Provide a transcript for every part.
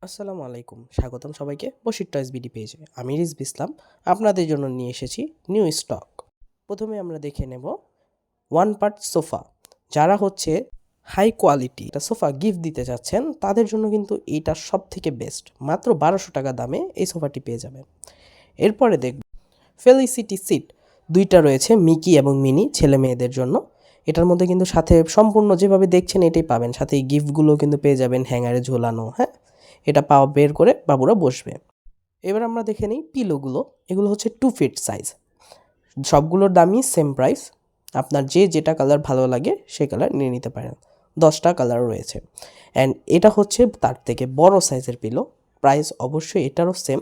আসসালামু আলাইকুম, স্বাগতম সবাইকে বশির টয়েস বিডি পেজে। আমি রিজবি ইসলাম আপনাদের জন্য নিয়ে এসেছি নিউ স্টক। প্রথমে আমরা দেখে নেব ওয়ান পার্ট সোফা। যারা হচ্ছে হাই কোয়ালিটি একটা সোফা গিফট দিতে চাচ্ছেন তাদের জন্য কিন্তু এইটা সব থেকে বেস্ট। মাত্র 1200 টাকা দামে এই সোফাটি পেয়ে যাবেন। এরপরে দেখব ফেলিসিটি সিট। দুইটা রয়েছে, মিকি এবং মিনি, ছেলে মেয়েদের জন্য। এটার মধ্যে কিন্তু সাথে সম্পূর্ণ যেভাবে দেখছেন এটাই পাবেন, সাথে এই গিফটগুলো কিন্তু পেয়ে যাবেন হ্যাঙ্গারে ঝোলানো। হ্যাঁ, এটা পাওয়া বের করে বাবুরা বসবে। এবার আমরা দেখে নিই পিলোগুলো। এগুলো হচ্ছে 2 ফিট সাইজ। সবগুলোর দামই সেম প্রাইস। আপনার যে যেটা কালার ভালো লাগে সে কালার নিয়ে নিতে পারেন। 10টা কালার রয়েছে। অ্যান্ড এটা হচ্ছে তার থেকে বড় সাইজের পিলো। প্রাইস অবশ্যই এটারও সেম।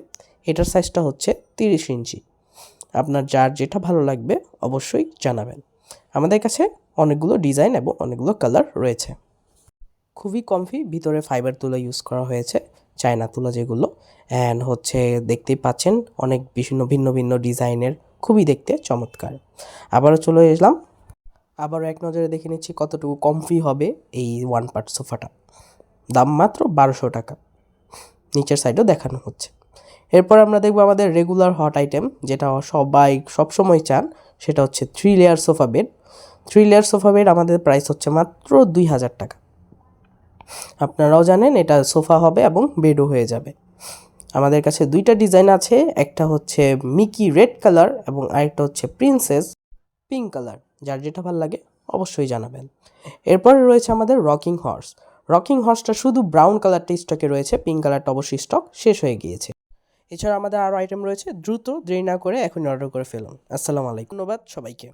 এটার সাইজটা হচ্ছে 30 ইঞ্চি। আপনার যার যেটা ভালো লাগবে অবশ্যই জানাবেন। আমাদের কাছে অনেকগুলো ডিজাইন এবং অনেকগুলো কালার রয়েছে। খুবই কমফি, ভিতরে ফাইবার তুলা ইউজ করা হয়েছে, চায়না তুলা যেগুলো। অ্যান্ড হচ্ছে দেখতেই পাচ্ছেন অনেক ভিন্ন ভিন্ন ভিন্ন ডিজাইনের, খুবই দেখতে চমৎকার। আবারও চলে এলাম, আবারও এক নজরে দেখে নিচ্ছি কতটুকু কমফি হবে এই ওয়ান পার্ট সোফাটা। দাম মাত্র 1200 টাকা। নিচের সাইডও দেখানো হচ্ছে। এরপর আমরা দেখব আমাদের রেগুলার হট আইটেম, যেটা সবাই সবসময় চান, সেটা হচ্ছে 3 layer sofa bed. 3 layer sofa bed আমাদের প্রাইস হচ্ছে মাত্র 2000 টাকা। আপনারাও জানেন এটা সোফা হবে এবং বেডও হয়ে যাবে। আমাদের কাছে দুইটা ডিজাইন আছে, একটা হচ্ছে মিকি রেড কালার এবং আরেকটা হচ্ছে প্রিন্সেস পিঙ্ক কালার। যার যেটা ভালো লাগে অবশ্যই জানাবেন। এরপরে রয়েছে আমাদের রকিং হর্স। রকিং হর্সটা শুধু ব্রাউন কালারটা স্টকে রয়েছে, পিঙ্ক কালারটা অবশ্যই স্টক শেষ হয়ে গিয়েছে। এছাড়া আমাদের আরও আইটেম রয়েছে, দ্রুত দেরি না করে এখন অর্ডার করে ফেলুন। আসসালামু আলাইকুম, ধন্যবাদ সবাইকে।